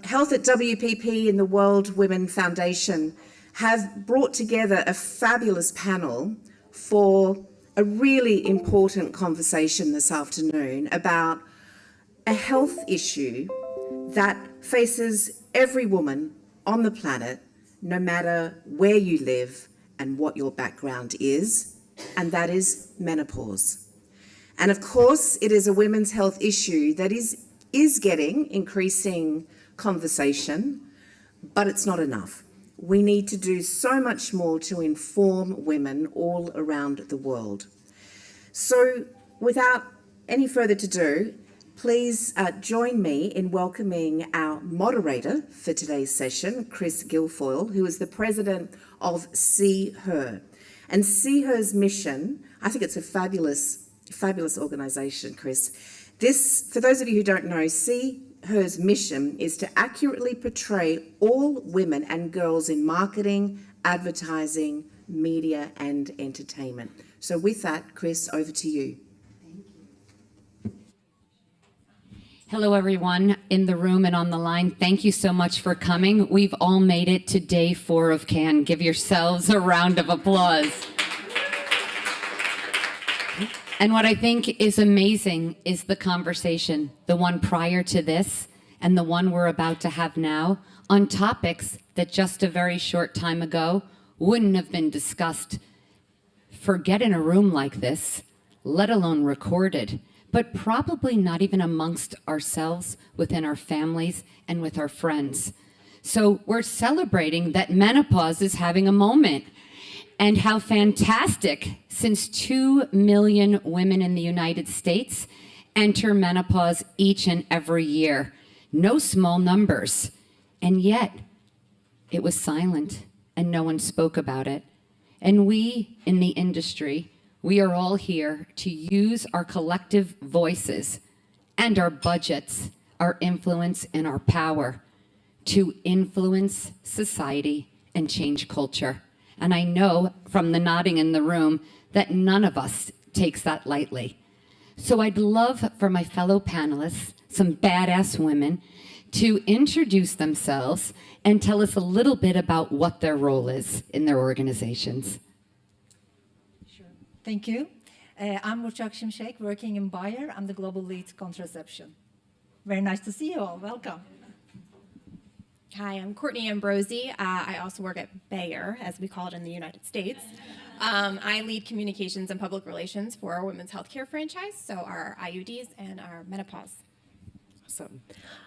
Health at WPP and the World Women Foundation have brought together a fabulous panel for a really important conversation this afternoon about a health issue that faces every woman on the planet, no matter where you live and what your background is, and that is menopause. And of course, it is a women's health issue that is getting increasing conversation, but it's not enough. We need to do so much more to inform women all around the world. So without any further ado, please join me in welcoming our moderator for today's session, Chris Guilfoyle, who is the president of SeeHer. And SeeHer's mission, I think it's a fabulous organisation, Chris. This, for those of you who don't know, SeeHer's mission is to accurately portray all women and girls in marketing, advertising, media and entertainment. So with that, Chris, over to you. Hello, everyone in the room and on the line. Thank you so much for coming. We've all made it to day 4 of Cannes. Give yourselves a round of applause. And what I think is amazing is the conversation, the one prior to this and the one we're about to have now, on topics that just a very short time ago wouldn't have been discussed. Forget in a room like this, let alone recorded, but probably not even amongst ourselves, within our families and with our friends. So we're celebrating that menopause is having a moment, and how fantastic, since 2 million women in the United States enter menopause each and every year. No small numbers. And yet it was silent and no one spoke about it. And we in the industry, we are all here to use our collective voices and our budgets, our influence and our power to influence society and change culture. And I know from the nodding in the room that none of us takes that lightly. So I'd love for my fellow panelists, some badass women, to introduce themselves and tell us a little bit about what their role is in their organizations. Sure. Thank you. I'm Burcak, working in Bayer. I'm the global lead contraception. Very nice to see you all. Welcome. Hi, I'm Courtney Ambrosi. I also work at Bayer, as we call it in the United States. I lead communications and public relations for our women's healthcare franchise, so our IUDs and our menopause. Awesome.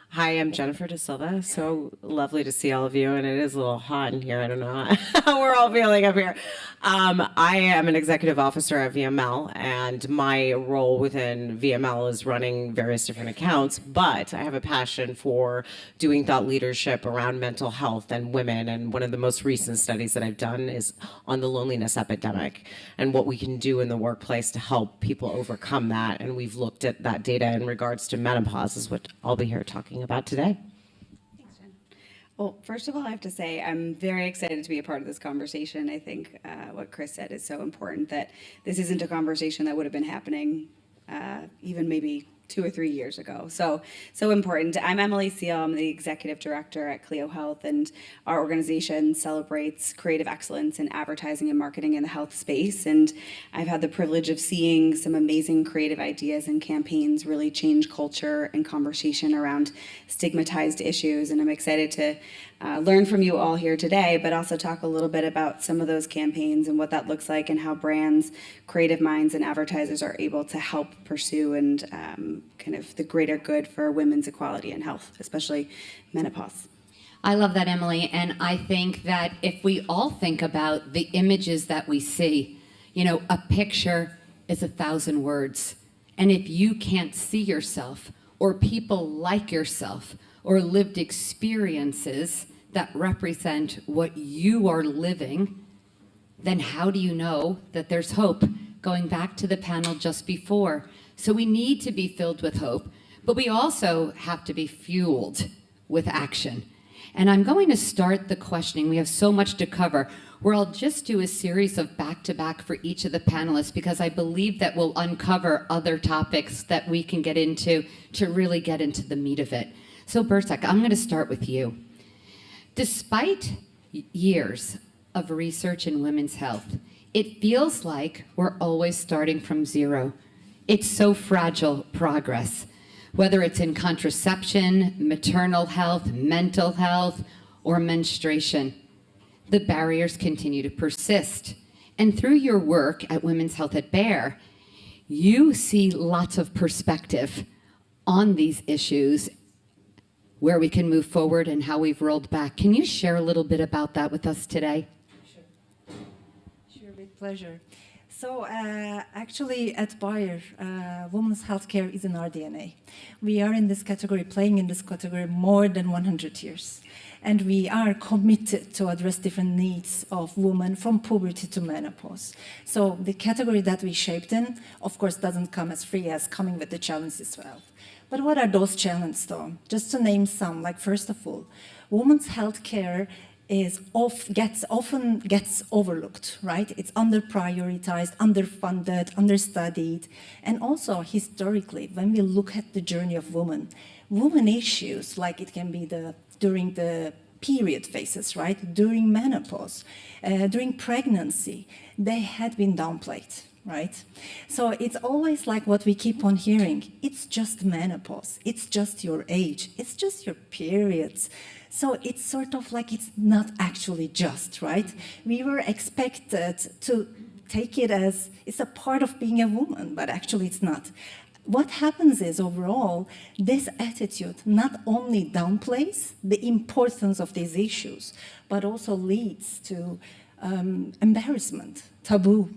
Hi, I'm Jennifer DaSilva. So lovely to see all of you, and it is a little hot in here. I don't know how we're all feeling up here. I am an executive officer at VML, and my role within VML is running various different accounts, but I have a passion for doing thought leadership around mental health and women, and one of the most recent studies that I've done is on the loneliness epidemic and what we can do in the workplace to help people overcome that, and we've looked at that data in regards to menopause, is what I'll be here talking about today. Thanks, Jen. Well, first of all, I have to say I'm very excited to be a part of this conversation. I think what Chris said is so important, that this isn't a conversation that would have been happening even maybe 2 or 3 years ago. So important. I'm Emily Seal. I'm the executive director at Clio Health, and our organization celebrates creative excellence in advertising and marketing in the health space. And I've had the privilege of seeing some amazing creative ideas and campaigns really change culture and conversation around stigmatized issues. And I'm excited to learn from you all here today, but also talk a little bit about some of those campaigns and what that looks like, and how brands, creative minds, and advertisers are able to help pursue and kind of the greater good for women's equality and health, especially menopause. I love that, Emily, and I think that if we all think about the images that we see, you know, a picture is 1,000 words. And if you can't see yourself, or people like yourself, or lived experiences that represent what you are living, then how do you know that there's hope? Going back to the panel just before. So we need to be filled with hope, but we also have to be fueled with action. And I'm going to start the questioning. We have so much to cover, where I'll just do a series of back-to-back for each of the panelists, because I believe that we'll uncover other topics that we can get into to really get into the meat of it. So Burcak, I'm going to start with you. Despite years of research in women's health, it feels like we're always starting from zero. It's so fragile progress, whether it's in contraception, maternal health, mental health, or menstruation. The barriers continue to persist. And through your work at Women's Health at Bayer, you see lots of perspective on these issues, where we can move forward and how we've rolled back. Can you share a little bit about that with us today? Sure, with pleasure. So actually at Bayer, women's healthcare is in our DNA. We are in this category, playing in this category more than 100 years. And we are committed to address different needs of women from puberty to menopause. So the category that we shaped in, of course, doesn't come as free as coming with the challenges as well. But what are those challenges though? Just to name some, like first of all, women's healthcare often gets overlooked, right? It's under-prioritized, underfunded, understudied. And also historically, when we look at the journey of women issues, like it can be during the period phases, right? During menopause, during pregnancy, they had been downplayed, right? So it's always like what we keep on hearing. It's just menopause. It's just your age. It's just your periods. So it's sort of like it's not actually just, right? We were expected to take it as it's a part of being a woman, but actually it's not. What happens is overall, this attitude not only downplays the importance of these issues, but also leads to embarrassment, taboo,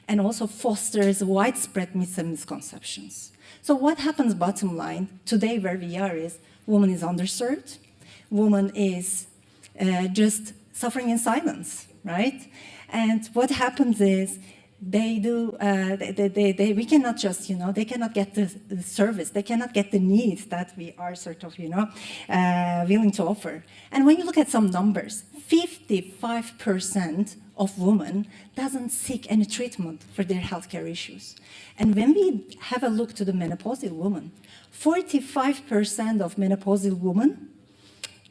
and also fosters widespread myths and misconceptions. So what happens bottom line today where we are is woman is underserved, woman is just suffering in silence, right? And what happens is we cannot just, they cannot get the service, they cannot get the needs that we are sort of, willing to offer. And when you look at some numbers, 55% of women doesn't seek any treatment for their healthcare issues. And when we have a look to the menopausal woman, 45% of menopausal women,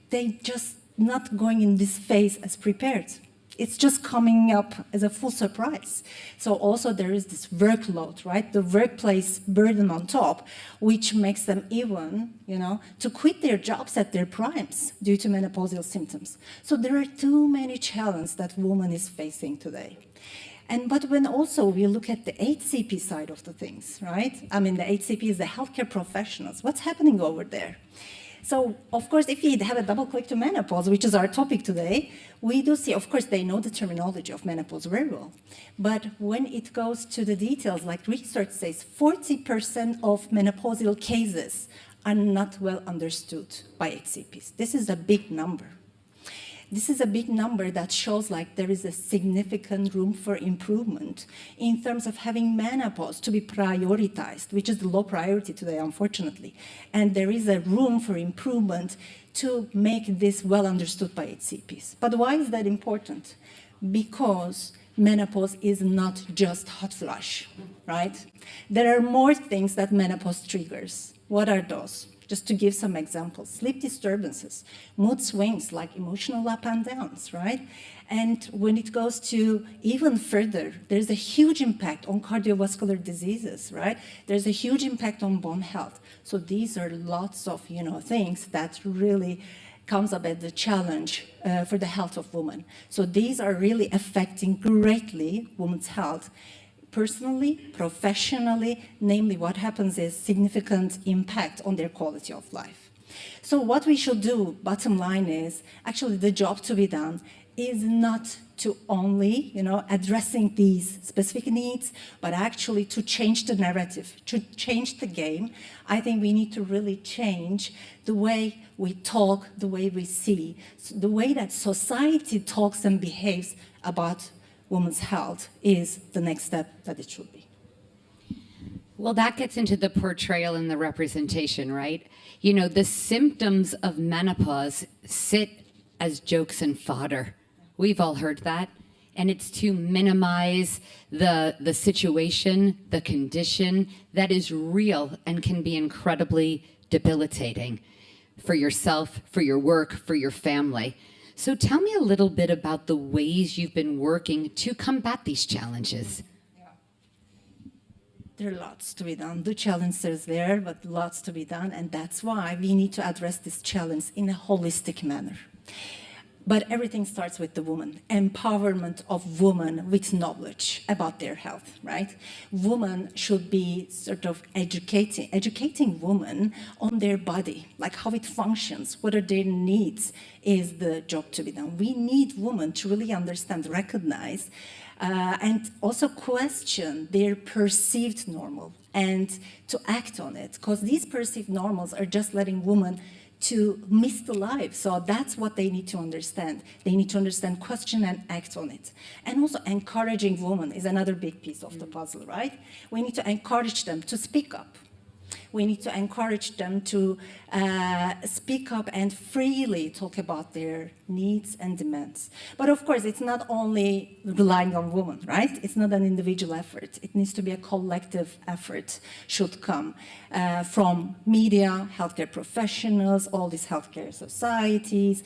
they just not going in this phase as prepared. It's just coming up as a full surprise. So also there is this workload, right? The workplace burden on top, which makes them even, to quit their jobs at their primes due to menopausal symptoms. So there are too many challenges that woman is facing today. But when also we look at the HCP side of the things, right? I mean, the HCP is the healthcare professionals. What's happening over there? So, of course, if we have a double click to menopause, which is our topic today, we do see, of course, they know the terminology of menopause very well. But when it goes to the details, like research says, 40% of menopausal cases are not well understood by HCPs. This is a big number. This is a big number that shows like there is a significant room for improvement in terms of having menopause to be prioritized, which is the low priority today, unfortunately. And there is a room for improvement to make this well understood by HCPs. But why is that important? Because menopause is not just hot flush, right? There are more things that menopause triggers. What are those? Just to give some examples, sleep disturbances, mood swings like emotional up and downs, right? And when it goes to even further, there's a huge impact on cardiovascular diseases, right? There's a huge impact on bone health. So these are lots of, things that really comes up as the challenge for the health of women. So these are really affecting greatly women's health. Personally, professionally, namely what happens is significant impact on their quality of life. So what we should do, bottom line is, actually the job to be done is not to only, addressing these specific needs, but actually to change the narrative, to change the game. I think we need to really change the way we talk, the way we see, the way that society talks and behaves about women's health is the next step that it should be. Well, that gets into the portrayal and the representation, right? The symptoms of menopause sit as jokes and fodder. We've all heard that. And it's to minimize the situation, the condition that is real and can be incredibly debilitating. for yourself, for your work, for your family. So tell me a little bit about the ways you've been working to combat these challenges. There are lots to be done. The challenge is there, but lots to be done, and that's why we need to address this challenge in a holistic manner. But everything starts with the woman, empowerment of women with knowledge about their health, right? Women should be sort of educating women on their body, like how it functions, what are their needs is the job to be done. We need women to really understand, recognize, and also question their perceived normal and to act on it, because these perceived normals are just letting women to miss the life. So that's what they need to understand. They need to understand, question, and act on it. And also encouraging women is another big piece of the puzzle, right? We need to encourage them to speak up. We need to encourage them to speak up and freely talk about their needs and demands. But of course, it's not only relying on women, right? It's not an individual effort. It needs to be a collective effort, should come from media, healthcare professionals, all these healthcare societies,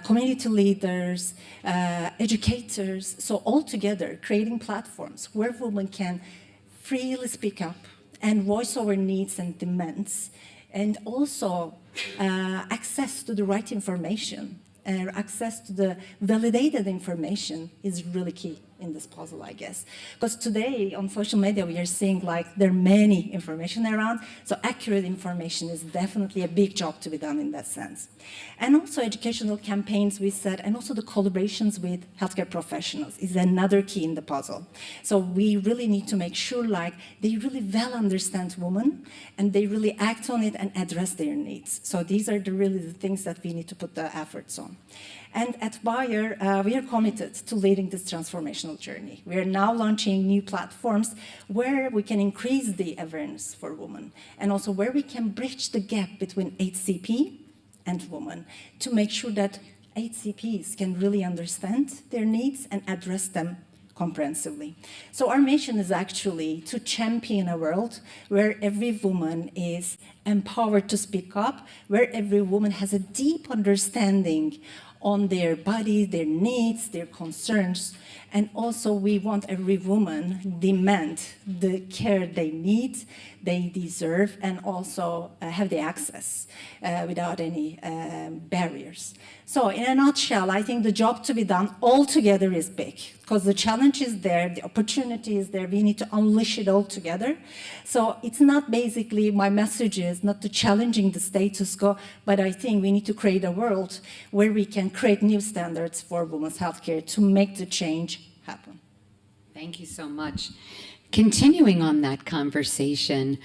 community leaders, educators. So all together, creating platforms where women can freely speak up and voice our needs and demands, and also access to the right information, access to the validated information is really key in this puzzle, I guess. Because today on social media, we are seeing like there are many information around, so accurate information is definitely a big job to be done in that sense. And also educational campaigns, we said, and also the collaborations with healthcare professionals is another key in the puzzle. So we really need to make sure like they really well understand women and they really act on it and address their needs. So these are really the things that we need to put the efforts on. And at Bayer, we are committed to leading this transformational journey. We are now launching new platforms where we can increase the awareness for women and also where we can bridge the gap between HCP and women to make sure that HCPs can really understand their needs and address them comprehensively. So our mission is actually to champion a world where every woman is empowered to speak up, where every woman has a deep understanding on their body, their needs, their concerns, and also we want every woman demand the care they need, they deserve, and also have the access without any barriers. So in a nutshell, I think the job to be done all together is big, because the challenge is there, the opportunity is there, we need to unleash it all together. So it's not basically, my message is not to challenging the status quo, but I think we need to create a world where we can create new standards for women's healthcare to make the change happen. Thank you so much. Continuing on that conversation,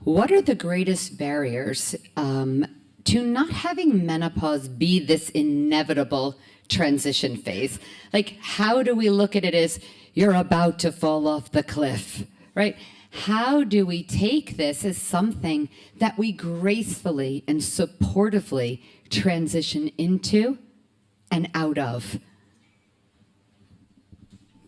what are the greatest barriers to not having menopause be this inevitable transition phase? Like, how do we look at it as you're about to fall off the cliff, right? How do we take this as something that we gracefully and supportively transition into and out of?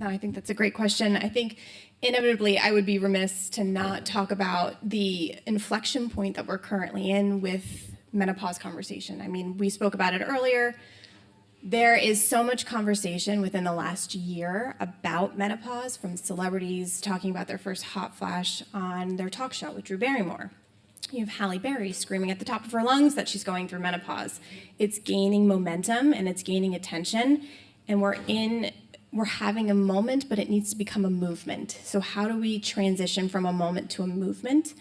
No, I think that's a great question. I think inevitably I would be remiss to not talk about the inflection point that we're currently in with menopause conversation. I mean, we spoke about it earlier. There is so much conversation within the last year about menopause, from celebrities talking about their first hot flash on their talk show with Drew Barrymore. You have Halle Berry screaming at the top of her lungs that she's going through menopause. It's gaining momentum and it's gaining attention, and we're having a moment, but it needs to become a movement. So how do we transition from a moment to a movement?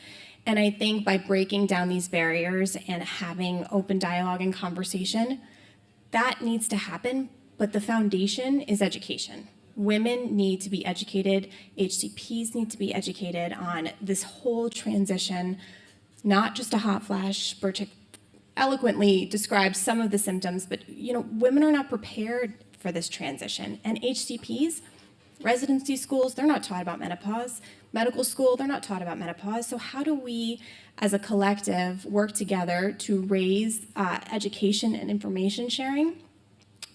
And I think by breaking down these barriers and having open dialogue and conversation, that needs to happen, but the foundation is education. Women need to be educated, HCPs need to be educated on this whole transition, not just a hot flash. Burcak eloquently describes some of the symptoms, but women are not prepared for this transition. And HCPs, residency schools, they're not taught about menopause. Medical school, they're not taught about menopause. So how do we, as a collective, work together to raise education and information sharing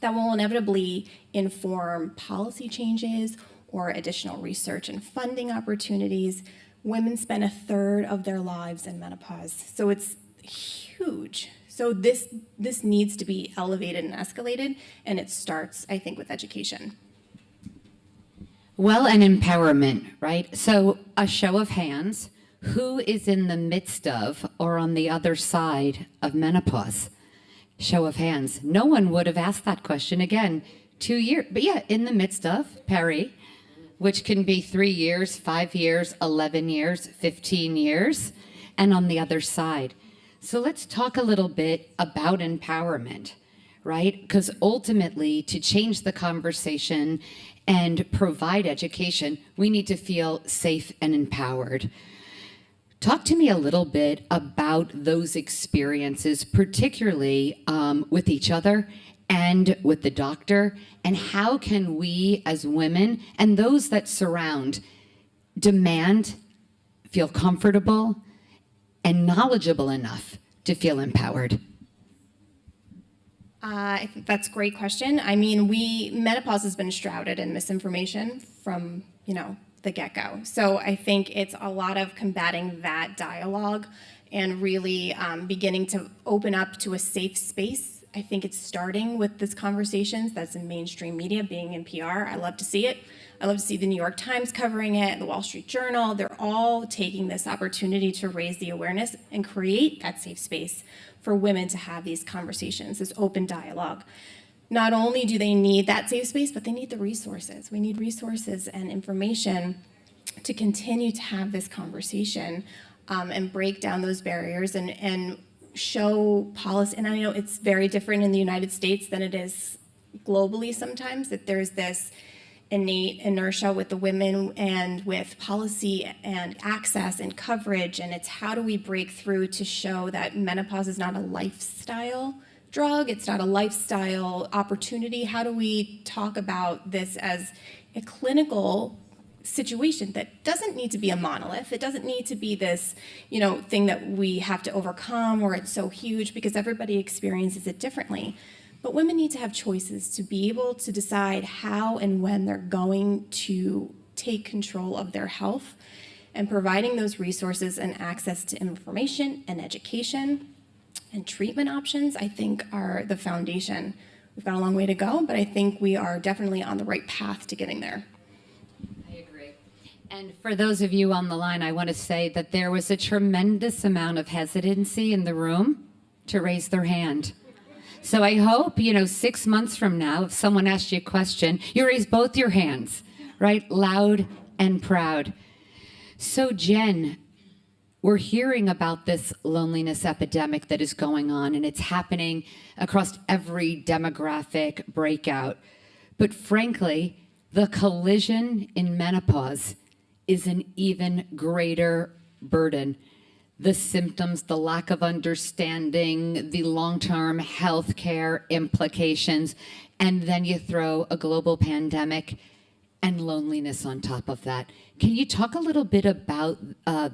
that will inevitably inform policy changes or additional research and funding opportunities? Women spend a third of their lives in menopause, so it's huge. So So this needs to be elevated and escalated, and it starts, I think, with education. Well, and empowerment, right? So a show of hands, who is in the midst of or on the other side of menopause? Show of hands. No one would have asked that question again. 2 years, but yeah, in the midst of, Perry, which can be 3 years, 5 years, 11 years, 15 years, and on the other side. So let's talk a little bit about empowerment, right? Because ultimately, to change the conversation and provide education, we need to feel safe and empowered. Talk to me a little bit about those experiences, particularly with each other and with the doctor, and how can we as women and those that surround demand, feel comfortable, and knowledgeable enough to feel empowered? I think that's a great question. I mean, menopause has been shrouded in misinformation from, the get-go. So I think it's a lot of combating that dialogue and really beginning to open up to a safe space. I think it's starting with this conversations that's in mainstream media, being in PR. I love to see it. I love to see the New York Times covering it, the Wall Street Journal. They're all taking this opportunity to raise the awareness and create that safe space for women to have these conversations, this open dialogue. Not only do they need that safe space, but they need the resources. We need resources and information to continue to have this conversation and break down those barriers and show policy. And I know it's very different in the United States than it is globally sometimes, that there's this innate inertia with the women and with policy and access and coverage. And it's how do we break through to show that menopause is not a lifestyle drug, it's not a lifestyle opportunity. How do we talk about this as a clinical situation that doesn't need to be a monolith? It doesn't need to be this, thing that we have to overcome or it's so huge, because everybody experiences it differently. But women need to have choices to be able to decide how and when they're going to take control of their health, and providing those resources and access to information and education and treatment options, I think, are the foundation. We've got a long way to go, but I think we are definitely on the right path to getting there. I agree. And for those of you on the line, I want to say that there was a tremendous amount of hesitancy in the room to raise their hand. So I hope, 6 months from now, if someone asks you a question, you raise both your hands, right? Loud and proud. So Jen, we're hearing about this loneliness epidemic that is going on, and it's happening across every demographic breakout. But frankly, the collision in menopause is an even greater burden. The symptoms, the lack of understanding, the long-term health care implications, and then you throw a global pandemic and loneliness on top of that. Can you talk a little bit about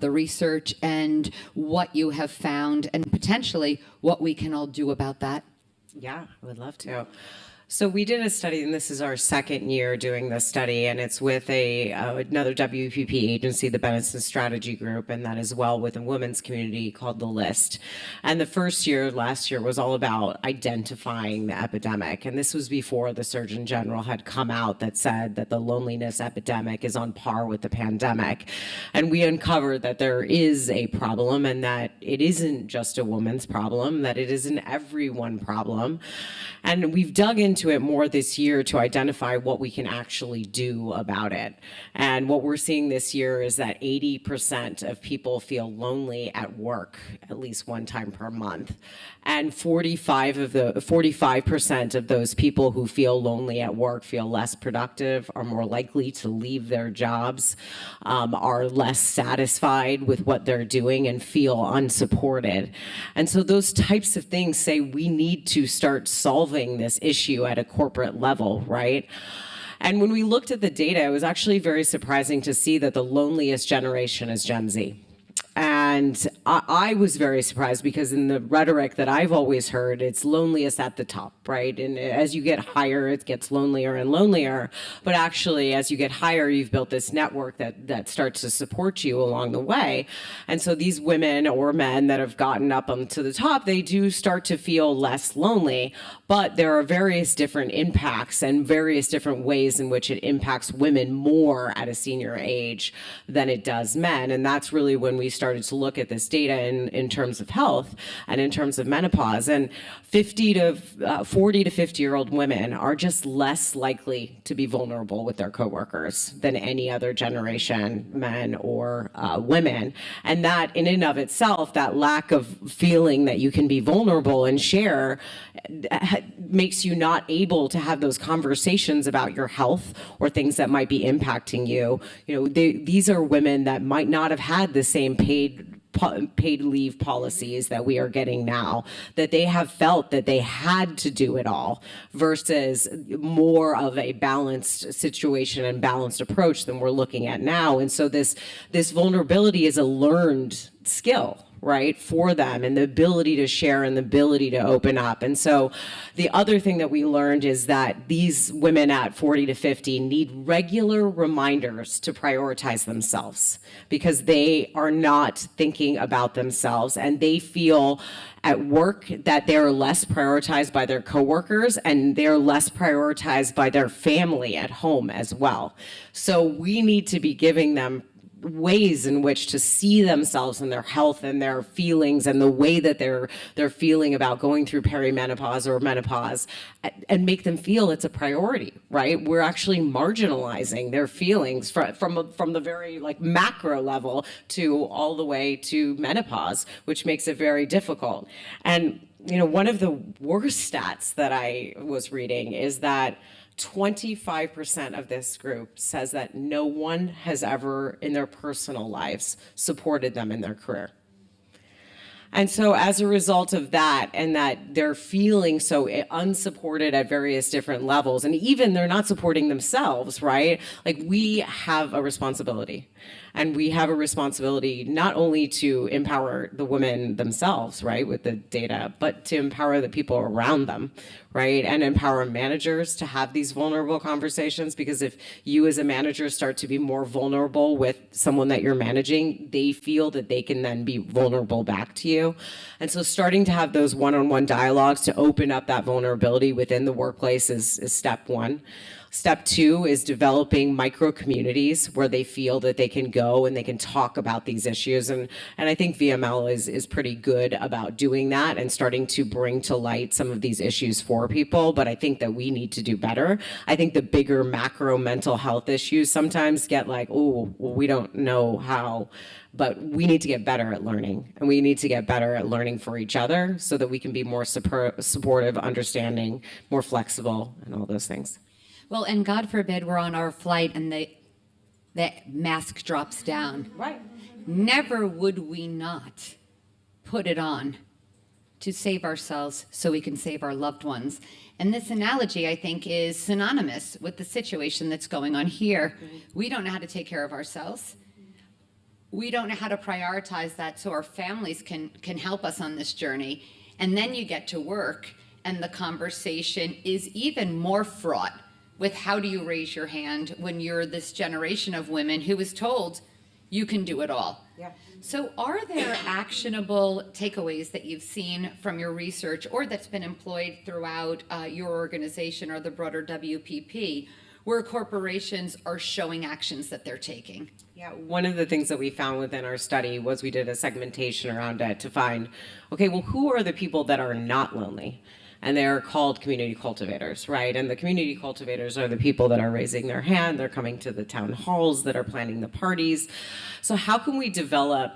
the research and what you have found and potentially what we can all do about that? Yeah, I would love to. So we did a study, and this is our second year doing this study, and it's with another WPP agency, the Benenson Strategy Group, and that as well with a women's community called The List. And the first year, last year, was all about identifying the epidemic. And this was before the Surgeon General had come out that said that the loneliness epidemic is on par with the pandemic. And we uncovered that there is a problem, and that it isn't just a woman's problem, that it is an everyone problem. And we've dug into it more this year to identify what we can actually do about it. And what we're seeing this year is that 80% of people feel lonely at work at least one time per month. And 45% of those people who feel lonely at work feel less productive, are more likely to leave their jobs, are less satisfied with what they're doing, and feel unsupported. And so those types of things say we need to start solving this issue at a corporate level, right? And when we looked at the data, it was actually very surprising to see that the loneliest generation is Gen Z. And I was very surprised because in the rhetoric that I've always heard, it's loneliest at the top, right? And as you get higher, it gets lonelier and lonelier. But actually, as you get higher, you've built this network that starts to support you along the way. And so these women or men that have gotten up onto the top, they do start to feel less lonely. But there are various different impacts and various different ways in which it impacts women more at a senior age than it does men. And that's really when we started to look at this data in terms of health and in terms of menopause. And 40 to 50-year-old women are just less likely to be vulnerable with their coworkers than any other generation, men or women. And that in and of itself, that lack of feeling that you can be vulnerable and share makes you not able to have those conversations about your health or things that might be impacting you. These are women that might not have had the same paid leave policies that we are getting now, that they have felt that they had to do it all versus more of a balanced situation and balanced approach than we're looking at now. And so this vulnerability is a learned skill, right, for them, and the ability to share and the ability to open up. And so the other thing that we learned is that these women at 40 to 50 need regular reminders to prioritize themselves because they are not thinking about themselves, and they feel at work that they're less prioritized by their coworkers and they're less prioritized by their family at home as well. So we need to be giving them ways in which to see themselves and their health and their feelings and the way that they're feeling about going through perimenopause or menopause, and make them feel it's a priority, right? We're actually marginalizing their feelings from the very macro level to all the way to menopause, which makes it very difficult. And one of the worst stats that I was reading is that 25% of this group says that no one has ever in their personal lives supported them in their career. And so as a result of that, and that they're feeling so unsupported at various different levels, and even they're not supporting themselves, right? We have a responsibility. And we have a responsibility not only to empower the women themselves, right, with the data, but to empower the people around them, right? And empower managers to have these vulnerable conversations, because if you as a manager start to be more vulnerable with someone that you're managing, they feel that they can then be vulnerable back to you. And so starting to have those one-on-one dialogues to open up that vulnerability within the workplace is step one. Step two is developing micro communities where they feel that they can go and they can talk about these issues. And I think VML is pretty good about doing that and starting to bring to light some of these issues for people. But I think that we need to do better. I think the bigger macro mental health issues sometimes get we don't know how. But we need to get better at learning, and we need to get better at learning for each other so that we can be more supportive, understanding, more flexible, and all those things. Well, and God forbid we're on our flight and the mask drops down. Right. Never would we not put it on to save ourselves so we can save our loved ones. And this analogy, I think, is synonymous with the situation that's going on here. Mm-hmm. We don't know how to take care of ourselves. We don't know how to prioritize that so our families can help us on this journey. And then you get to work and the conversation is even more fraught with how do you raise your hand when you're this generation of women who is told you can do it all. Yeah. So are there actionable takeaways that you've seen from your research or that's been employed throughout your organization or the broader WPP where corporations are showing actions that they're taking? Yeah, one of the things that we found within our study was we did a segmentation around it to find, okay, well, who are the people that are not lonely? And they're called community cultivators, right? And the community cultivators are the people that are raising their hand, they're coming to the town halls, that are planning the parties. So how can we develop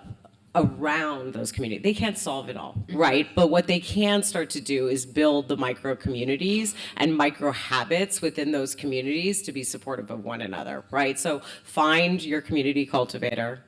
around those communities? They can't solve it all, right? But what they can start to do is build the micro communities and micro habits within those communities to be supportive of one another, right? So find your community cultivator,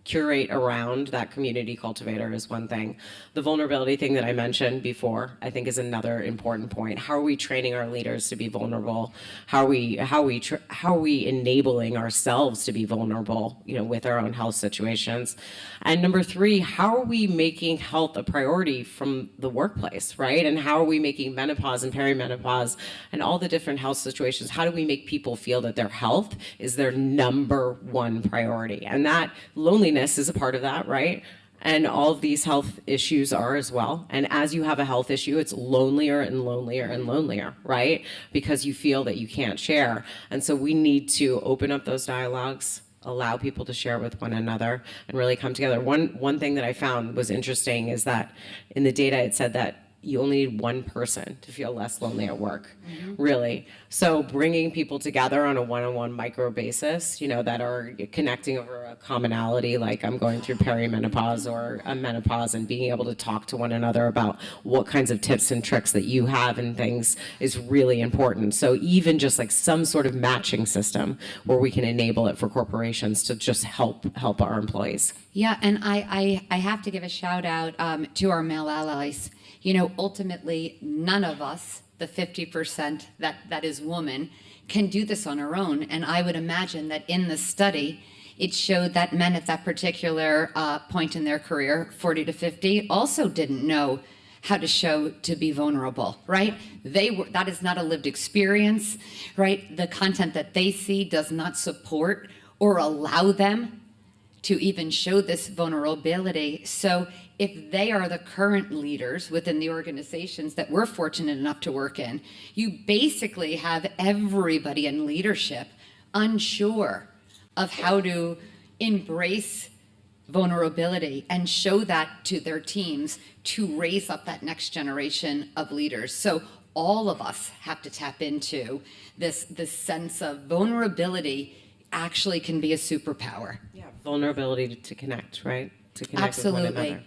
curate around that community cultivator is one thing. The vulnerability thing that I mentioned before, I think, is another important point. How are we training our leaders to be vulnerable? How are we enabling ourselves to be vulnerable, with our own health situations? And number three, how are we making health a priority from the workplace, right? And how are we making menopause and perimenopause and all the different health situations? How do we make people feel that their health is their number one priority? And that loneliness is a part of that, right? And all of these health issues are as well. And as you have a health issue, it's lonelier and lonelier and lonelier, right? Because you feel that you can't share. And so we need to open up those dialogues, allow people to share with one another, and really come together. One thing that I found was interesting is that in the data it said that you only need one person to feel less lonely at work, really. So bringing people together on a one-on-one micro basis, that are connecting over a commonality, like I'm going through perimenopause or a menopause, and being able to talk to one another about what kinds of tips and tricks that you have and things is really important. So even just like some sort of matching system where we can enable it for corporations to just help our employees. Yeah, and I have to give a shout out to our male allies. Ultimately, none of us, the 50% that is woman, can do this on our own. And I would imagine that in the study, it showed that men at that particular point in their career, 40 to 50, also didn't know how to show to be vulnerable, right? That is not a lived experience, right? The content that they see does not support or allow them to even show this vulnerability. So if they are the current leaders within the organizations that we're fortunate enough to work in, you basically have everybody in leadership unsure of how to embrace vulnerability and show that to their teams to raise up that next generation of leaders. So all of us have to tap into this sense of vulnerability actually can be a superpower. Yeah, vulnerability to connect, right? To connect Absolutely. with one another.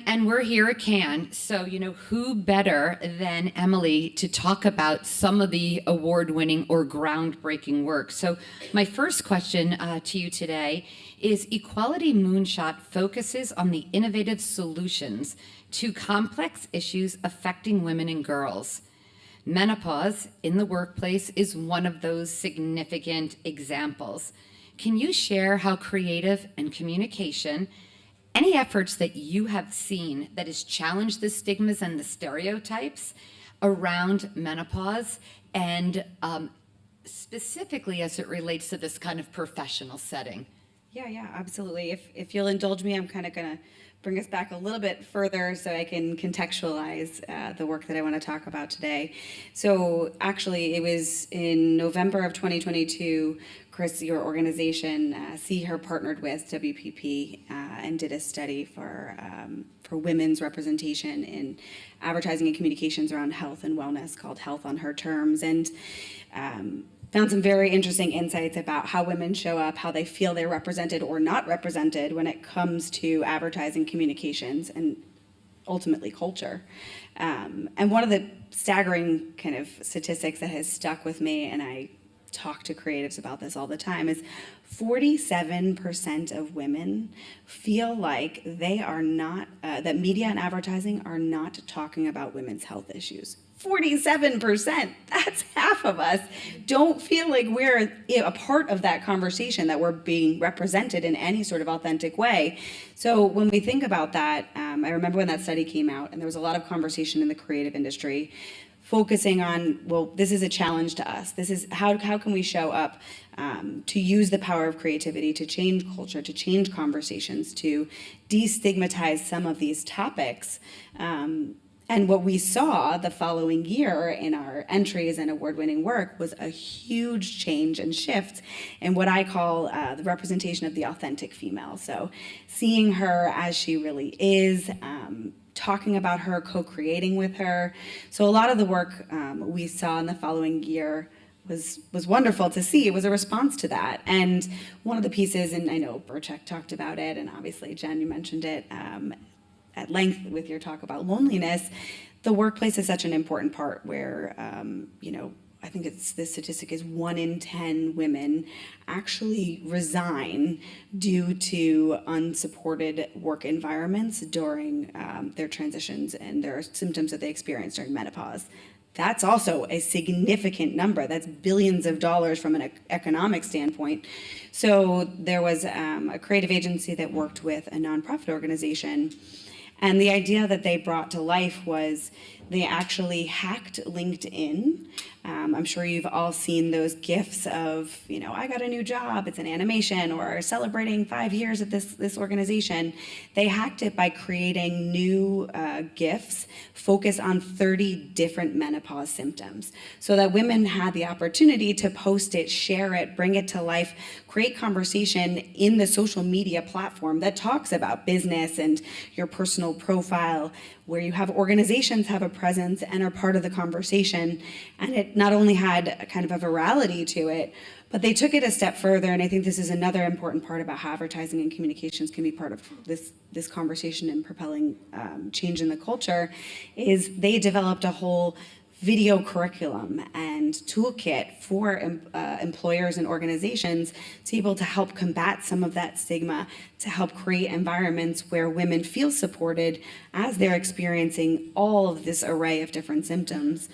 And we're here at CAN, so, who better than Emily to talk about some of the award-winning or groundbreaking work. So my first question to you today is Equality Moonshot focuses on the innovative solutions to complex issues affecting women and girls. Menopause in the workplace is one of those significant examples. Can you share how creative and communication, any efforts that you have seen that has challenged the stigmas and the stereotypes around menopause, and specifically as it relates to this kind of professional setting? Yeah, absolutely. If you'll indulge me, I'm kind of going to bring us back a little bit further so I can contextualize the work that I want to talk about today. So actually, it was in November of 2022, Chris, your organization, SeeHer, partnered with WPP and did a study for women's representation in advertising and communications around health and wellness called Health on Her Terms. And found some very interesting insights about how women show up, how they feel they're represented or not represented when it comes to advertising communications and ultimately culture. And one of the staggering kind of statistics that has stuck with me, and I talk to creatives about this all the time, is 47% of women feel like they are not, that media and advertising are not talking about women's health issues. 47%, that's half of us, don't feel like we're a part of that conversation, that we're being represented in any sort of authentic way. So when we think about that, I remember when that study came out and there was a lot of conversation in the creative industry focusing on, well, this is a challenge to us. This is how can we show up to use the power of creativity to change culture, to change conversations, to destigmatize some of these topics. And what we saw the following year in our entries and award-winning work was a huge change and shift in what I call the representation of the authentic female. So seeing her as she really is, talking about her, co-creating with her. So a lot of the work we saw in the following year was wonderful to see. It was a response to that. And one of the pieces, and I know Burcak talked about it, and obviously Jen, you mentioned it at length with your talk about loneliness, the workplace is such an important part where, I think the statistic is 1 in 10 women actually resign due to unsupported work environments during their transitions and their symptoms that they experience during menopause. That's also a significant number. That's billions of dollars from an economic standpoint. So there was a creative agency that worked with a nonprofit organization, and the idea that they brought to life was they actually hacked LinkedIn. I'm sure you've all seen those GIFs of, I got a new job, it's an animation, or celebrating 5 years at this organization. They hacked it by creating new GIFs focused on 30 different menopause symptoms, so that women had the opportunity to post it, share it, bring it to life, create conversation in the social media platform that talks about business and your personal profile, where you have organizations have a presence and are part of the conversation. And it not only had a kind of a virality to it, but they took it a step further. And I think this is another important part about how advertising and communications can be part of this conversation and propelling change in the culture, is they developed a whole video curriculum and toolkit for employers and organizations to be able to help combat some of that stigma, to help create environments where women feel supported as they're experiencing all of this array of different symptoms.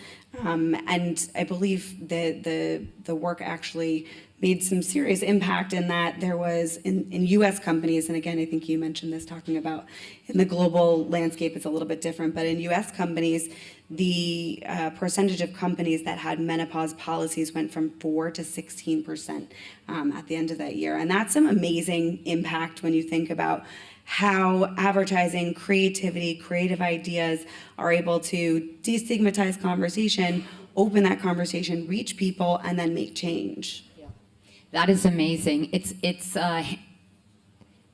And I believe that the work actually made some serious impact in that there was in US companies, and again, I think you mentioned this, talking about in the global landscape it's a little bit different, but in US companies, the percentage of companies that had menopause policies went from 4 to 16% at the end of that year. And that's some amazing impact when you think about how advertising, creativity, creative ideas are able to destigmatize conversation, open that conversation, reach people, and then make change. That is amazing. It's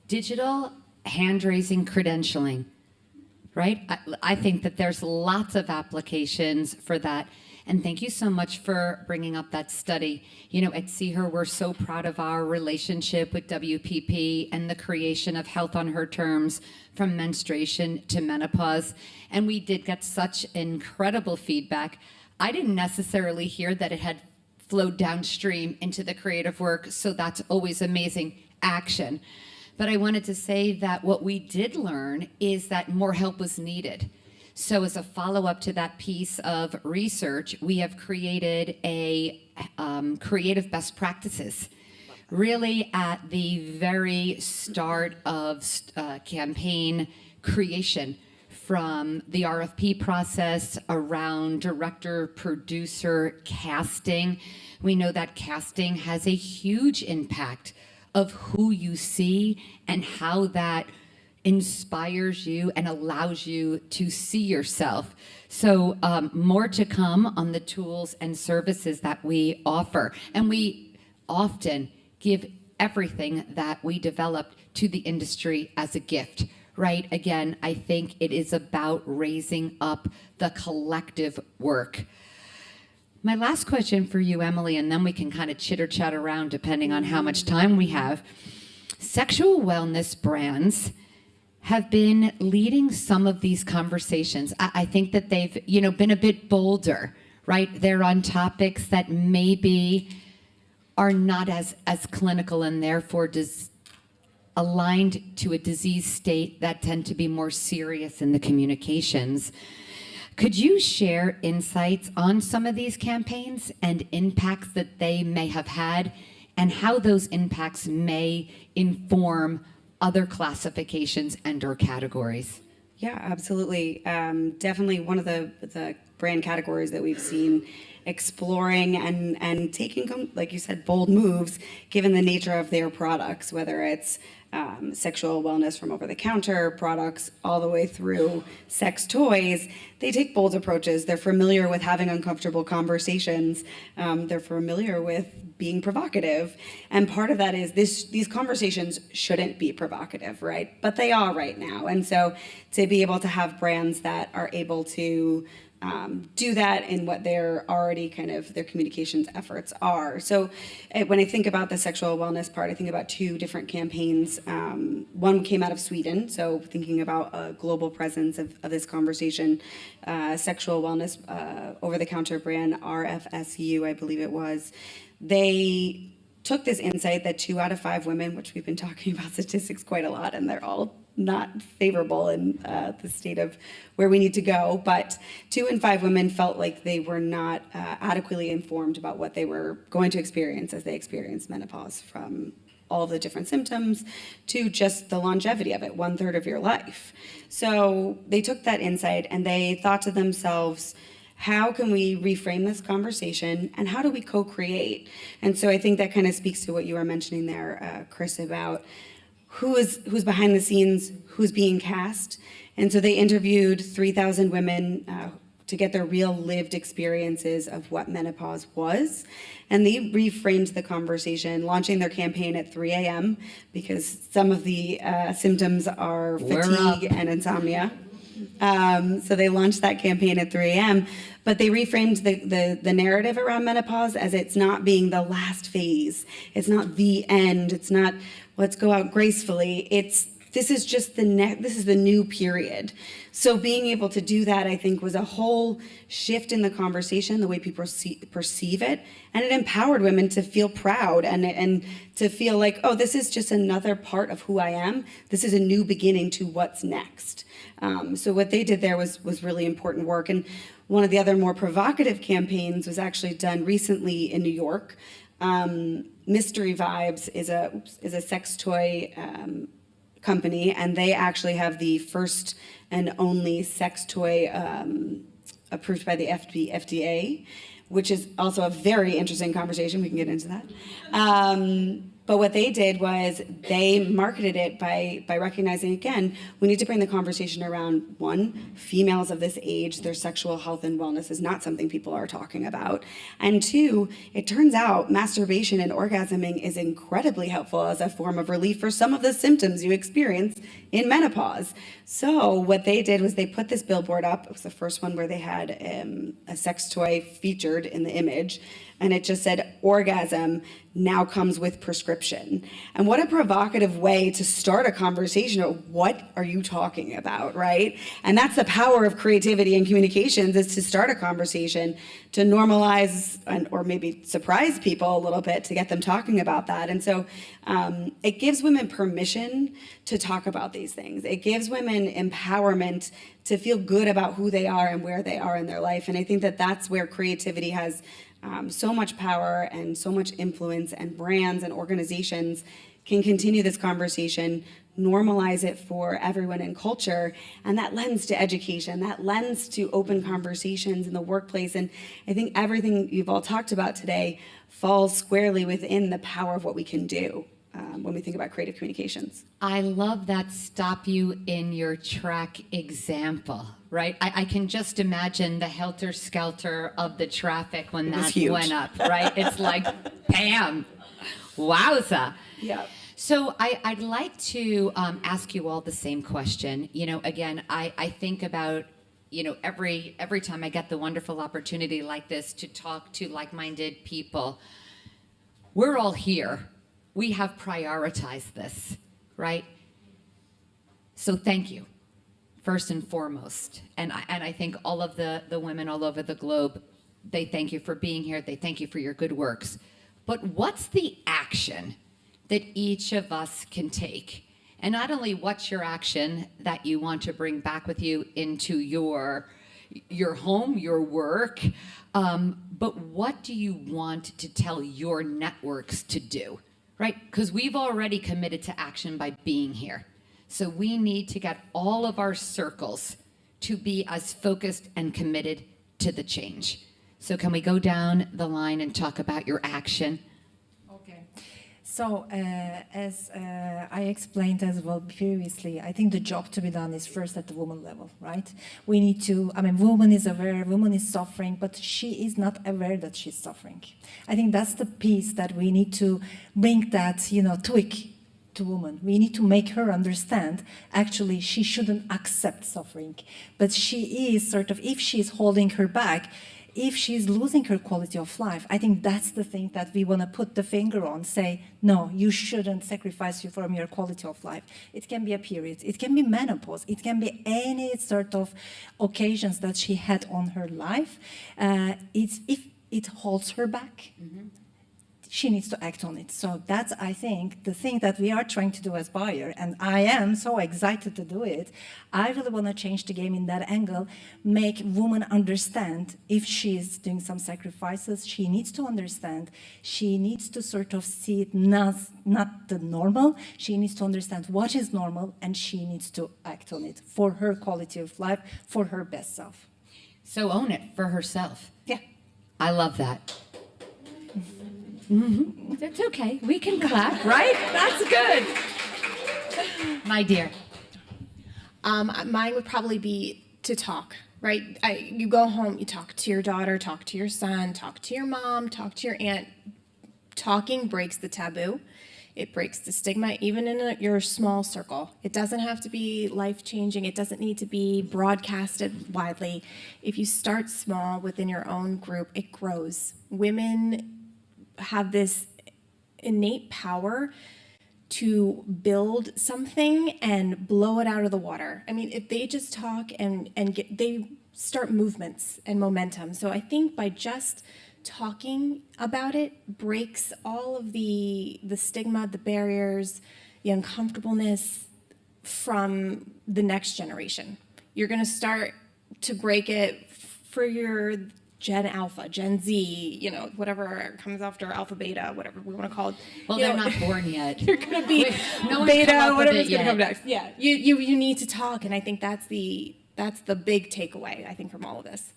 digital hand-raising credentialing, right? I think that there's lots of applications for that. And thank you so much for bringing up that study. At SeeHer, we're so proud of our relationship with WPP and the creation of Health on Her Terms, from menstruation to menopause. And we did get such incredible feedback. I didn't necessarily hear that it had flowed downstream into the creative work, so that's always amazing action. But I wanted to say that what we did learn is that more help was needed. So as a follow-up to that piece of research, we have created a creative best practices, really at the very start of campaign creation, from the RFP process around director, producer, casting. We know that casting has a huge impact of who you see and how that inspires you and allows you to see yourself. So more to come on the tools and services that we offer. And we often give everything that we develop to the industry as a gift. Right? Again, I think it is about raising up the collective work. My last question for you, Emily, and then we can kind of chitter chat around depending on how much time we have. Sexual wellness brands have been leading some of these conversations. I think that they've, been a bit bolder, right? They're on topics that maybe are not as clinical and therefore aligned to a disease state that tend to be more serious in the communications. Could you share insights on some of these campaigns and impacts that they may have had, and how those impacts may inform other classifications and/or categories? Yeah, absolutely. Definitely one of the brand categories that we've seen exploring and taking, like you said, bold moves, given the nature of their products, whether it's sexual wellness from over-the-counter products all the way through sex toys. They take bold approaches. They're familiar with having uncomfortable conversations. They're familiar with being provocative. And part of that is these conversations shouldn't be provocative, right? But they are right now. And so to be able to have brands that are able to do that in what they're already kind of their communications efforts are. So when I think about the sexual wellness part, I think about two different campaigns. One came out of Sweden, so thinking about a global presence of this conversation, sexual wellness over-the-counter brand RFSU, I believe it was. They took this insight that 2 out of 5 women, which we've been talking about statistics quite a lot, and they're all not favorable in the state of where we need to go, but 2 in 5 women felt like they were not adequately informed about what they were going to experience as they experienced menopause, from all of the different symptoms to just the longevity of it, 1/3 of your life. So they took that insight and they thought to themselves, how can we reframe this conversation and how do we co-create? And so I think that kind of speaks to what you were mentioning there, Chris, about who's behind the scenes, who's being cast. And so they interviewed 3,000 women to get their real lived experiences of what menopause was. And they reframed the conversation, launching their campaign at 3 a.m. because some of the symptoms are fatigue and insomnia. So they launched that campaign at 3 a.m., but they reframed the narrative around menopause as it's not being the last phase. It's not the end. It's not let's go out gracefully. This is just this is the new period. So being able to do that, I think, was a whole shift in the conversation, the way people perceive it, and it empowered women to feel proud and to feel like, oh, this is just another part of who I am. This is a new beginning to what's next. So what they did there was really important work. And one of the other more provocative campaigns was actually done recently in New York. Mystery Vibes is a sex toy company, and they actually have the first and only sex toy approved by the FDA, which is also a very interesting conversation. We can get into that. But what they did was they marketed it by recognizing, again, we need to bring the conversation around, one, females of this age, their sexual health and wellness is not something people are talking about. And two, it turns out masturbation and orgasming is incredibly helpful as a form of relief for some of the symptoms you experience in menopause. So what they did was they put this billboard up. It was the first one where they had a sex toy featured in the image. And it just said, orgasm now comes with prescription. And what a provocative way to start a conversation of what are you talking about, right? And that's the power of creativity and communications, is to start a conversation, to normalize or maybe surprise people a little bit to get them talking about that. And so it gives women permission to talk about these things. It gives women empowerment to feel good about who they are and where they are in their life. And I think that that's where creativity has so much power and so much influence, and brands and organizations can continue this conversation, normalize it for everyone in culture, and that lends to education, that lends to open conversations in the workplace. And I think everything you've all talked about today falls squarely within the power of what we can do when we think about creative communications. I love that stop you in your track example, right? I can just imagine the helter-skelter of the traffic when that went up, right? It's like, bam, wowza. Yeah. So I'd like to ask you all the same question. You know, again, I think about, you know, every time I get the wonderful opportunity like this to talk to like-minded people, we're all here. We have prioritized this, right? So thank you, first and foremost. And I think all of the women all over the globe, they thank you for being here. They thank you for your good works. But what's the action that each of us can take? And not only what's your action that you want to bring back with you into your home, your work, but what do you want to tell your networks to do? Right? Because we've already committed to action by being here. So we need to get all of our circles to be as focused and committed to the change. So can we go down the line and talk about your action? Okay. So as I explained as well previously, I think the job to be done is first at the woman level, right? We need to, I mean, woman is aware, woman is suffering, but she is not aware that she's suffering. I think that's the piece that we need to bring that, you know, tweak to women. We need to make her understand, actually, she shouldn't accept suffering. But she is sort of, if she's holding her back, if she's losing her quality of life, I think that's the thing that we want to put the finger on, say, no, you shouldn't sacrifice you from your quality of life. It can be a period, it can be menopause, it can be any sort of occasions that she had on her life. If it holds her back, she needs to act on it. So that's, I think, the thing that we are trying to do as Bayer, and I am so excited to do it. I really want to change the game in that angle, make women understand if she's doing some sacrifices, she needs to understand, she needs to sort of see it not the normal, she needs to understand what is normal, and she needs to act on it for her quality of life, for her best self. So own it for herself. Yeah. I love that. That's okay. We can clap, right? That's good. My dear. Mine would probably be to talk, right? You go home, you talk to your daughter, talk to your son, talk to your mom, talk to your aunt. Talking breaks the taboo. It breaks the stigma, even in your small circle. It doesn't have to be life-changing. It doesn't need to be broadcasted widely. If you start small within your own group, it grows. Women have this innate power to build something and blow it out of the water. I mean, if they just talk and they start movements and momentum. So I think by just talking about it breaks all of the stigma, the barriers, the uncomfortableness from the next generation. You're going to start to break it for your Gen Alpha, Gen Z, you know, whatever comes after Alpha, Beta, whatever we want to call it. Well, they're not born yet. You're going to be No one's come Beta, up with whatever's it going to come yet. next. Yeah, you need to talk, and I think that's the big takeaway, I think, from all of this.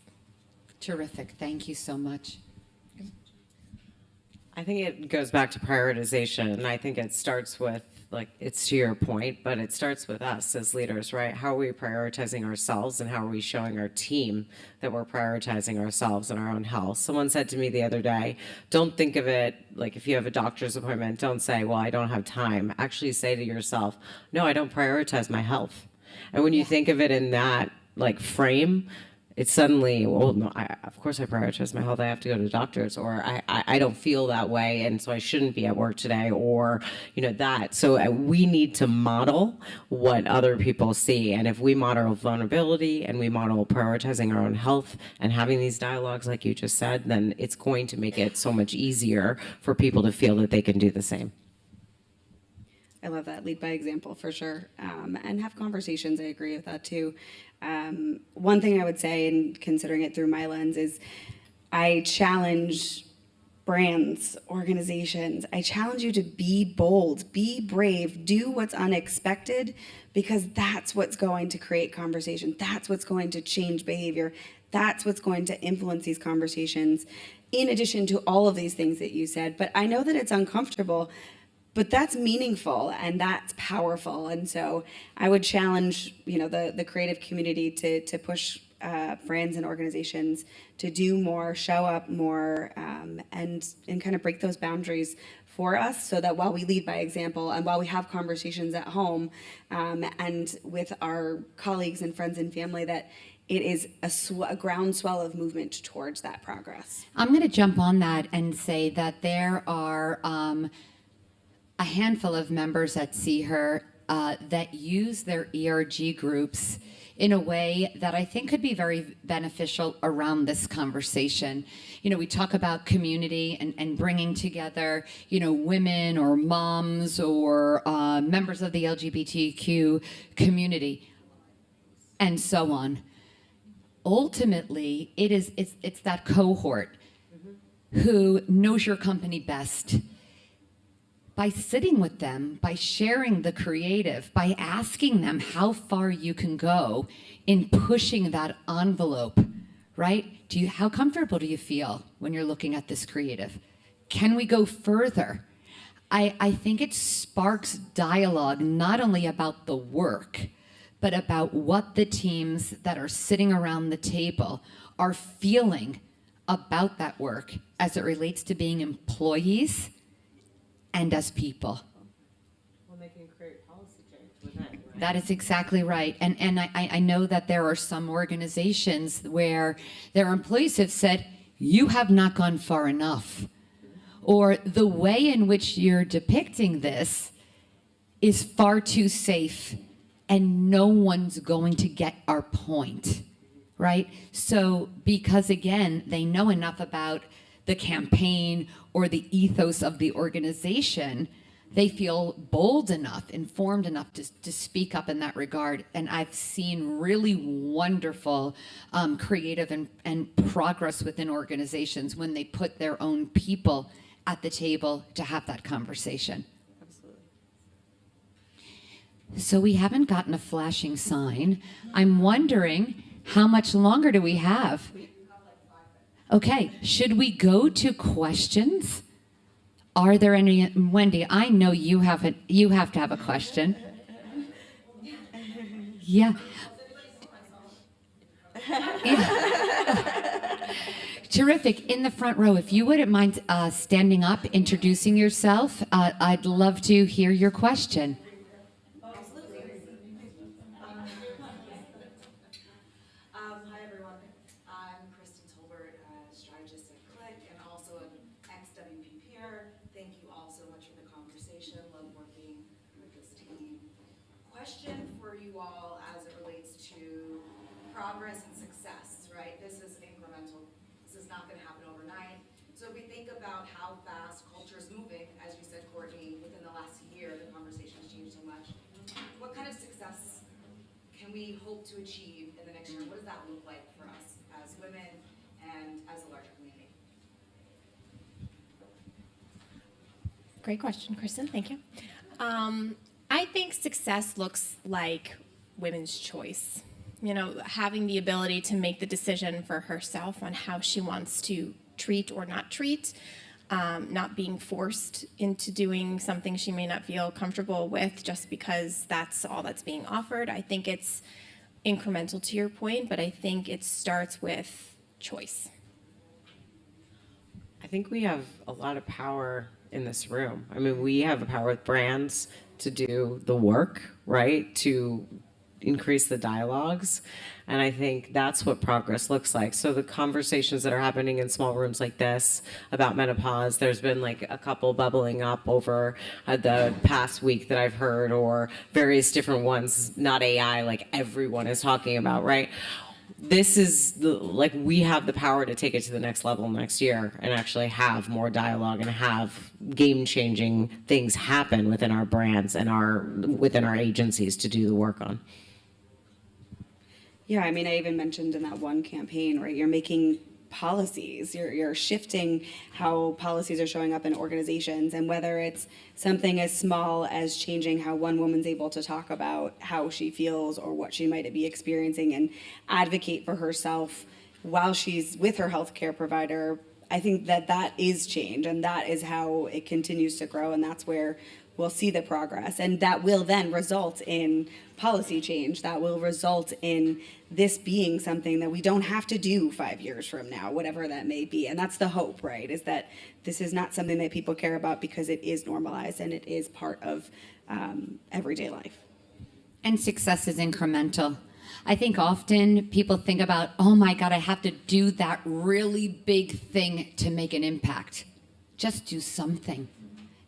Terrific. Thank you so much. I think it goes back to prioritization, and I think it starts with, like, it's to your point, but it starts with us as leaders, right? How are we prioritizing ourselves, and how are we showing our team that we're prioritizing ourselves and our own health? Someone said to me the other day, don't think of it like if you have a doctor's appointment, don't say, well, I don't have time. Actually say to yourself, no, I don't prioritize my health. And when you think of it in that, like, frame, it's suddenly, well, no, of course I prioritize my health. I have to go to the doctors, or I don't feel that way, and so I shouldn't be at work today, or, you know, that. So we need to model what other people see. And if we model vulnerability and we model prioritizing our own health and having these dialogues like you just said, then it's going to make it so much easier for people to feel that they can do the same. I love that. Lead by example, for sure. And have conversations. I agree with that, too. One thing I would say, and considering it through my lens, is I challenge brands, organizations. I challenge you to be bold, be brave, do what's unexpected, because that's what's going to create conversation. That's what's going to change behavior. That's what's going to influence these conversations, in addition to all of these things that you said. But I know that it's uncomfortable, but that's meaningful and that's powerful. And so I would challenge, you know, the creative community to push brands and organizations to do more, show up more, and kind of break those boundaries for us, so that while we lead by example and while we have conversations at home and with our colleagues and friends and family, that it is a groundswell of movement towards that progress. I'm going to jump on that and say that there are a handful of members at SeeHer that use their ERG groups in a way that I think could be very beneficial around this conversation. You know, we talk about community and bringing together, you know, women or moms or members of the LGBTQ community and so on. Ultimately, it's that cohort who knows your company best. By sitting with them, by sharing the creative, by asking them how far you can go in pushing that envelope, right? How comfortable do you feel when you're looking at this creative? Can we go further? I think it sparks dialogue, not only about the work, but about what the teams that are sitting around the table are feeling about that work as it relates to being employees and as people. Well, making can create policy change within, right? That is exactly right. And I know that there are some organizations where their employees have said, you have not gone far enough. Or the way in which you're depicting this is far too safe and no one's going to get our point, right? So because again, they know enough about the campaign or the ethos of the organization, they feel bold enough, informed enough to speak up in that regard. And I've seen really wonderful creative and progress within organizations when they put their own people at the table to have that conversation. Absolutely. So we haven't gotten a flashing sign. I'm wondering, how much longer do we have? Okay, should we go to questions? Are there any, Wendy, I know you have to have a question. Yeah. Terrific. In the front row, if you wouldn't mind standing up, introducing yourself, I'd love to hear your question. Hi everyone, I'm Kristen Tolbert, strategist at Click and also an ex-WPPer. Thank you all so much for the conversation. Love working with this team. Question for you all as it relates to progress and success, right? This is incremental. This is not going to happen overnight. So if we think about how fast culture is moving, as you said, Courtney, within the last year, the conversation has changed so much. What kind of success can we hope to achieve in the next year? What does that look like for us as women and as a larger community? Great question, Kristen. Thank you. I think success looks like women's choice. You know, having the ability to make the decision for herself on how she wants to treat or not treat, not being forced into doing something she may not feel comfortable with just because that's all that's being offered. I think it's incremental to your point, but I think it starts with choice. I think we have a lot of power in this room. I mean, we have the power with brands to do the work, right? To increase the dialogues. And I think that's what progress looks like. So the conversations that are happening in small rooms like this about menopause, there's been like a couple bubbling up over the past week that I've heard, or various different ones, not AI, like everyone is talking about, right? This is like, we have the power to take it to the next level next year and actually have more dialogue and have game-changing things happen within our brands and within our agencies to do the work on. Yeah, I mean, I even mentioned in that one campaign, right, you're making policies, you're shifting how policies are showing up in organizations, and whether it's something as small as changing how one woman's able to talk about how she feels or what she might be experiencing and advocate for herself while she's with her healthcare provider, I think that is change, and that is how it continues to grow, and that's where we'll see the progress, and that will then result in policy change. That will result in this being something that we don't have to do 5 years from now, whatever that may be. And that's the hope, right? Is that this is not something that people care about because it is normalized and it is part of everyday life. And success is incremental. I think often people think about, oh my God, I have to do that really big thing to make an impact. Just do something,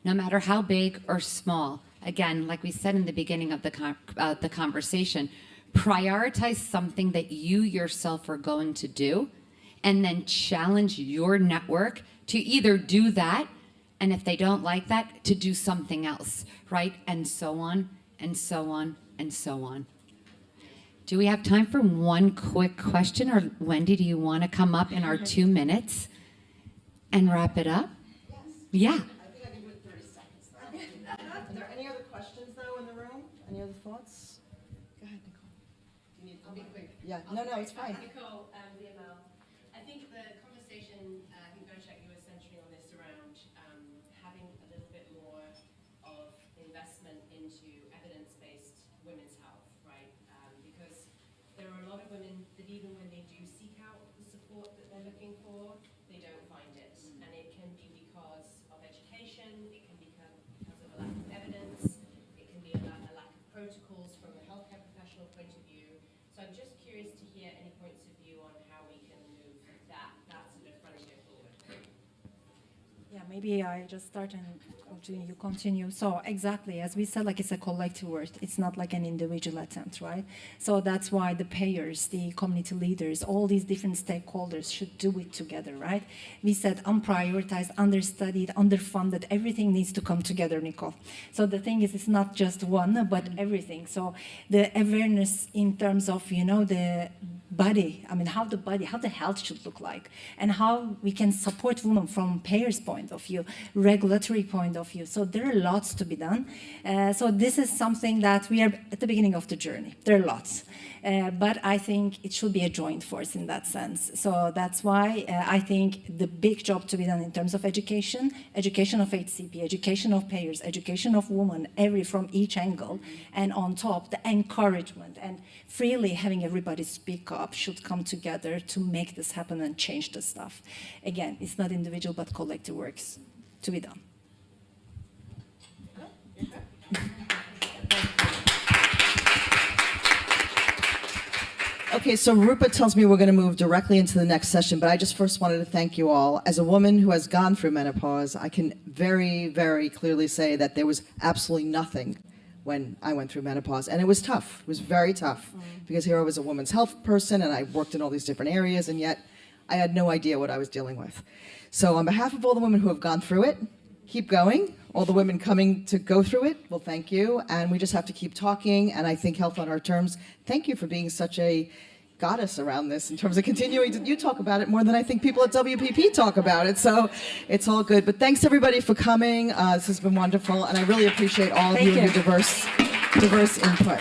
no matter how big or small. Again, like we said in the beginning of the conversation, prioritize something that you yourself are going to do, and then challenge your network to either do that, and if they don't like that, to do something else, right? And so on, and so on, and so on. Do we have time for one quick question? Or Wendy, do you want to come up in our 2 minutes and wrap it up? Yes. Yeah. Are there any other questions, though, in the room? Any other thoughts? Go ahead, Nicole. I'll be quick. Yeah, no, it's fine. Nicole, VML. I think the conversation, I think Burcak, you were centering on this around having a little bit more of investment into evidence-based women's health, right? Because there are a lot of women that even when they do seek out the support that they're looking for, they don't find it. And it can be because of education, it can be because of a lack of evidence, it can be So I'm just curious to hear any points of view on how we can move that sort of frontier forward. Yeah, maybe I just start and you continue. So exactly, as we said, like it's a collective work. It's not like an individual attempt, right? So that's why the payers, the community leaders, all these different stakeholders should do it together, right? We said unprioritized, understudied, underfunded, everything needs to come together, Nicole. So the thing is, it's not just one, but everything. So the awareness in terms of, you know, the body, I mean, how the health should look like, and how we can support women from payers' point of view, regulatory point of view. So there are lots to be done. So this is something that we are at the beginning of the journey. There are lots. But I think it should be a joint force in that sense. So that's why I think the big job to be done in terms of education of HCP, education of payers, education of women, from each angle, and on top, the encouragement and freely having everybody speak up should come together to make this happen and change the stuff. Again, it's not individual, but collective works to be done. Okay, so Rupert tells me we're going to move directly into the next session, but I just first wanted to thank you all. As a woman who has gone through menopause, I can very, very clearly say that there was absolutely nothing when I went through menopause, and it was tough. It was very tough, because here I was a women's health person, and I worked in all these different areas, and yet I had no idea what I was dealing with. So on behalf of all the women who have gone through it, keep going. All the women coming to go through it, well, thank you. And we just have to keep talking. And I think Health on Our Terms, thank you for being such a goddess around this in terms of continuing. You talk about it more than I think people at WPP talk about it. So it's all good. But thanks everybody for coming. This has been wonderful. And I really appreciate all of you and your diverse input.